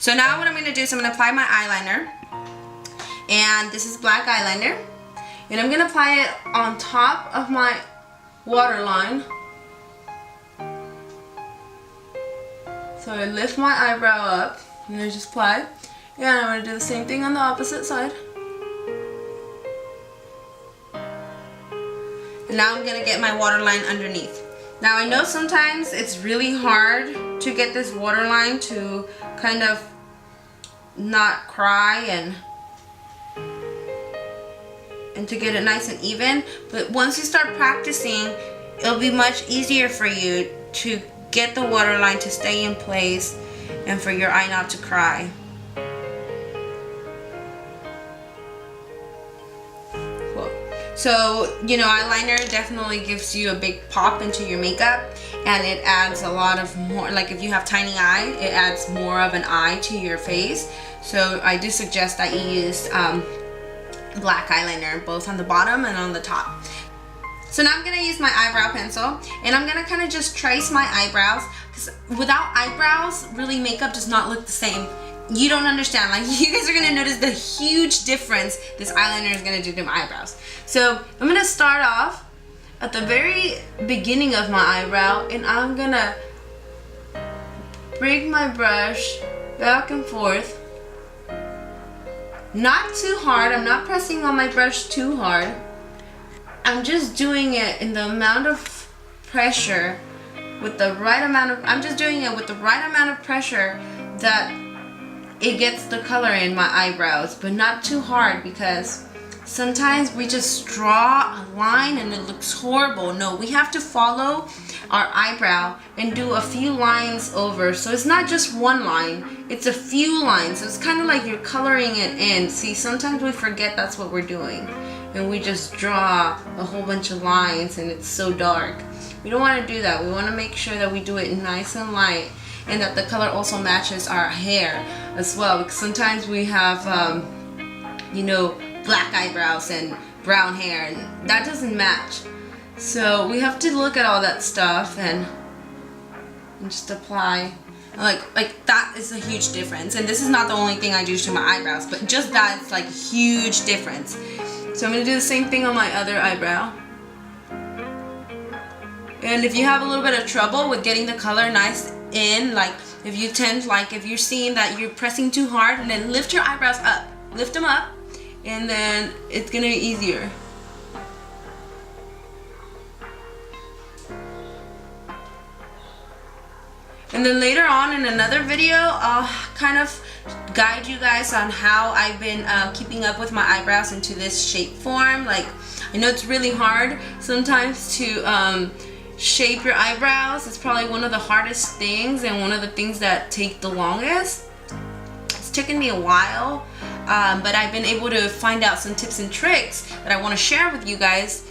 So now what I'm going to do is I'm going to apply my eyeliner. And this is black eyeliner. And I'm going to apply it on top of my waterline. So I lift my eyebrow up and I just apply. And I'm going to do the same thing on the opposite side. And now I'm going to get my waterline underneath. Now I know sometimes it's really hard to get this waterline to kind of not cry and to get it nice and even, but once you start practicing, it'll be much easier for you to get the waterline to stay in place and for your eye not to cry. Cool. So, you know, eyeliner definitely gives you a big pop into your makeup, and it adds a lot of more, like if you have tiny eye, it adds more of an eye to your face. So I do suggest that you use black eyeliner both on the bottom and on the top. So now I'm going to use my eyebrow pencil, and I'm going to kind of just trace my eyebrows, because without eyebrows, really makeup does not look the same. You don't understand, like you guys are going to notice the huge difference this eyeliner is going to do to my eyebrows. So I'm going to start off at the very beginning of my eyebrow, and I'm going to bring my brush back and forth. Not too hard. I'm not pressing on my brush too hard. I'm just doing it in the amount of pressure with the right amount of, I'm just doing it with the right amount of pressure that it gets the color in my eyebrows, but not too hard, because sometimes we just draw a line and it looks horrible. No, we have to follow our eyebrow and do a few lines over. So it's not just one line, it's a few lines. So it's kind of like you're coloring it in. See, sometimes we forget that's what we're doing, and we just draw a whole bunch of lines and it's so dark. We don't want to do that. We want to make sure that we do it nice and light, and that the color also matches our hair as well, because sometimes we have you know, black eyebrows and brown hair, and that doesn't match. So we have to look at all that stuff and just apply. Like that is a huge difference, and this is not the only thing I do to my eyebrows, but just that is like a huge difference. So I'm going to do the same thing on my other eyebrow. And if you have a little bit of trouble with getting the color nice in, like if you tend, like if you're seeing that you're pressing too hard, and then lift your eyebrows up, lift them up, and then it's gonna be easier. And then later on in another video, I'll kind of guide you guys on how I've been keeping up with my eyebrows into this shape form. Like, I know it's really hard sometimes to shape your eyebrows. It's probably one of the hardest things, and one of the things that take the longest. It's taken me a while, but I've been able to find out some tips and tricks that I want to share with you guys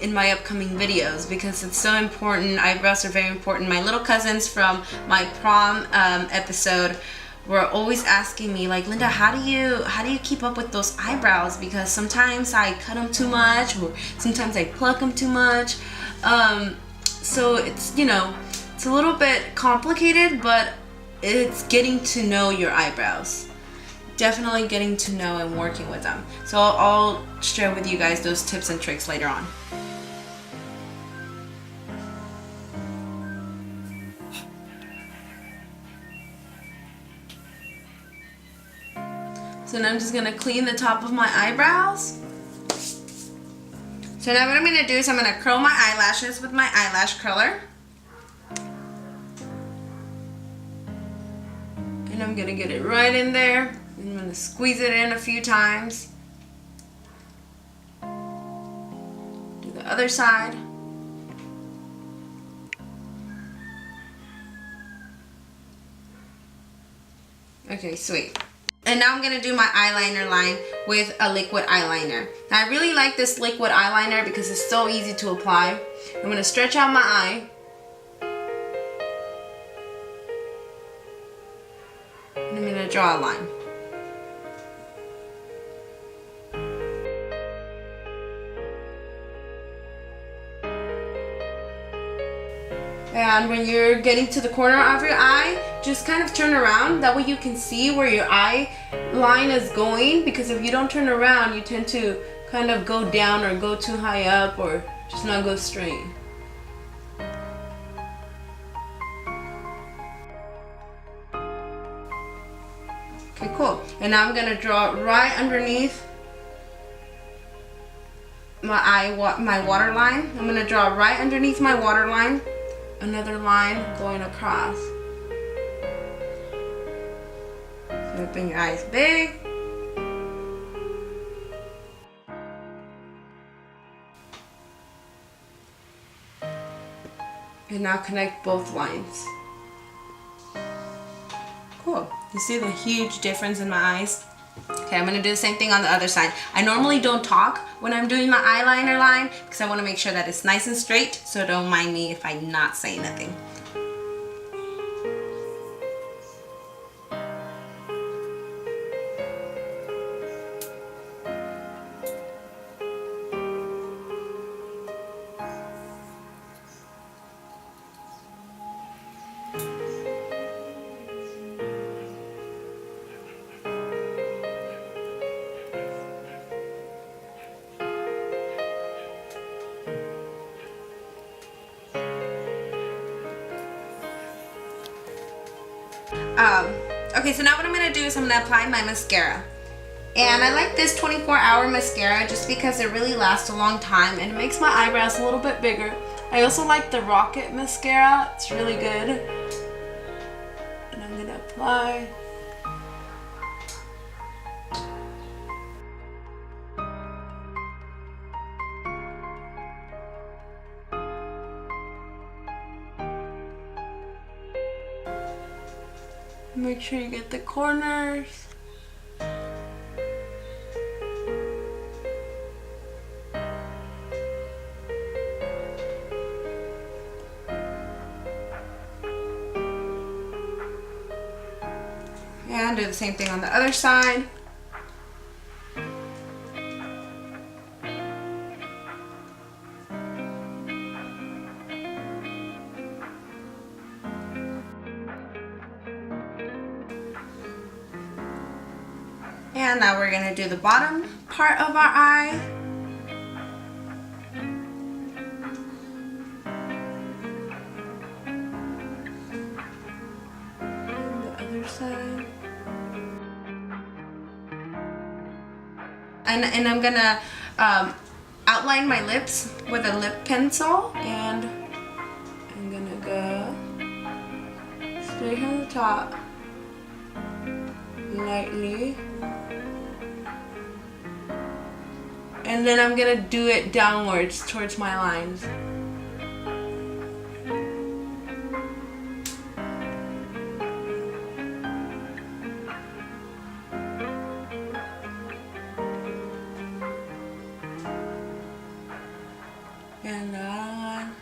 in my upcoming videos, because it's so important. Eyebrows are very important. My little cousins from my prom episode were always asking me, like, Linda, how do you keep up with those eyebrows? Because sometimes I cut them too much, or sometimes I pluck them too much. So it's, you know, it's a little bit complicated, but it's getting to know your eyebrows. Definitely getting to know and working with them. So I'll share with you guys those tips and tricks later on. So now I'm just going to clean the top of my eyebrows. So now what I'm going to do is I'm going to curl my eyelashes with my eyelash curler. And I'm going to get it right in there. I'm going to squeeze it in a few times. Do the other side. Okay, sweet. And now I'm going to do my eyeliner line with a liquid eyeliner. Now I really like this liquid eyeliner because it's so easy to apply. I'm going to stretch out my eye. And I'm going to draw a line. And when you're getting to the corner of your eye, just kind of turn around. That way you can see where your eye line is going, because if you don't turn around, you tend to kind of go down or go too high up or just not go straight. Okay, cool. And now I'm gonna draw right underneath my water line. I'm gonna draw right underneath my water line, another line going across. So open your eyes big. And now connect both lines. Cool. You see the huge difference in my eyes? Okay, I'm gonna do the same thing on the other side. I normally don't talk when I'm doing my eyeliner line because I wanna make sure that it's nice and straight, so don't mind me if I not say nothing. Okay, so now what I'm going to do is I'm going to apply my mascara. And I like this 24-hour mascara just because it really lasts a long time and it makes my eyebrows a little bit bigger. I also like the Rocket mascara. It's really good. And I'm going to apply. Make sure you get the corners. And do the same thing on the other side. And now we're going to do the bottom part of our eye. And the other side. And I'm going to outline my lips with a lip pencil. And I'm going to go straight on the top, lightly. And then I'm gonna do it downwards towards my lines. And on.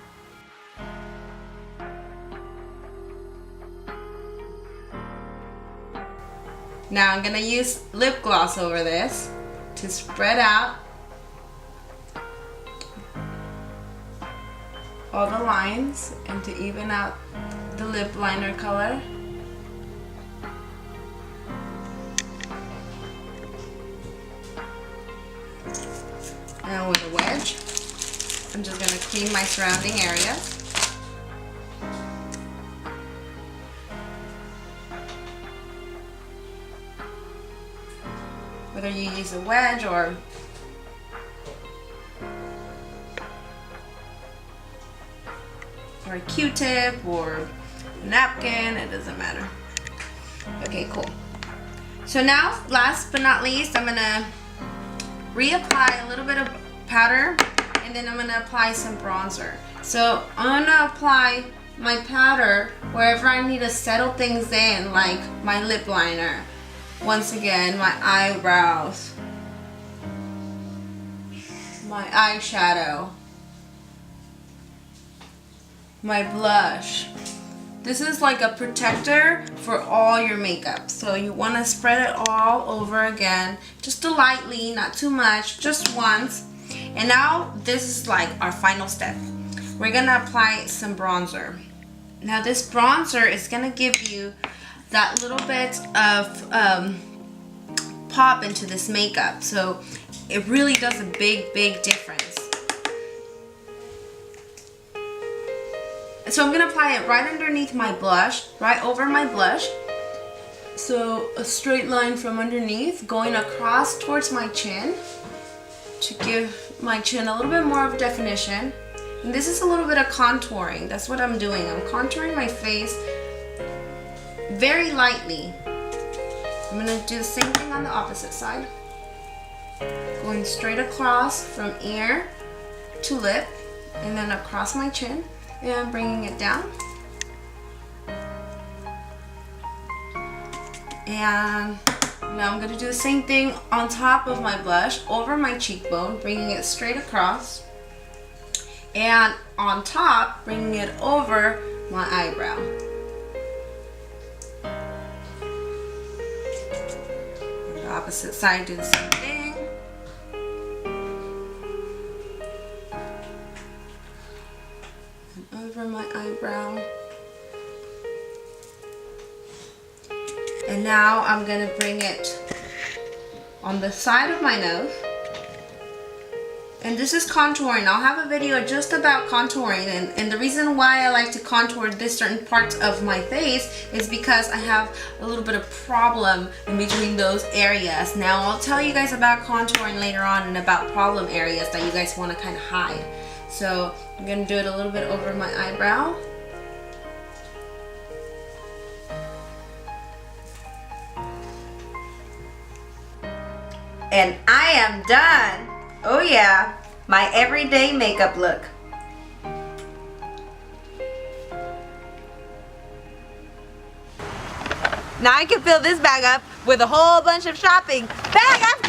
Now I'm gonna use lip gloss over this to spread out all the lines and to even out the lip liner color. And with a wedge, I'm just going to clean my surrounding areas. Whether you use a wedge or a Q-tip or a napkin, it doesn't matter. Okay, cool. So now, last but not least, I'm gonna reapply a little bit of powder and then I'm gonna apply some bronzer. So I'm gonna apply my powder wherever I need to settle things in, like my lip liner, once again, my eyebrows, my eyeshadow, my blush. This is like a protector for all your makeup. So you want to spread it all over again, just lightly, not too much, just once. And now this is like our final step. We're gonna apply some bronzer. Now this bronzer is gonna give you that little bit of pop into this makeup, so it really does a big difference. So I'm gonna apply it right underneath my blush, right over my blush. So a straight line from underneath going across towards my chin to give my chin a little bit more of definition. And this is a little bit of contouring. That's what I'm doing. I'm contouring my face very lightly. I'm gonna do the same thing on the opposite side. Going straight across from ear to lip and then across my chin and bringing it down. And now I'm gonna do the same thing on top of my blush, over my cheekbone, bringing it straight across. And on top, bringing it over my eyebrow. The opposite side, do the same thing. And over my eyebrow. And now I'm gonna bring it on the side of my nose. And this is contouring. I'll have a video just about contouring, and the reason why I like to contour this certain parts of my face is because I have a little bit of problem in between those areas. Now I'll tell you guys about contouring later on and about problem areas that you guys want to kind of hide. So I'm going to do it a little bit over my eyebrow. And I am done. Oh yeah, my everyday makeup look. Now I can fill this bag up with a whole bunch of shopping. Bag after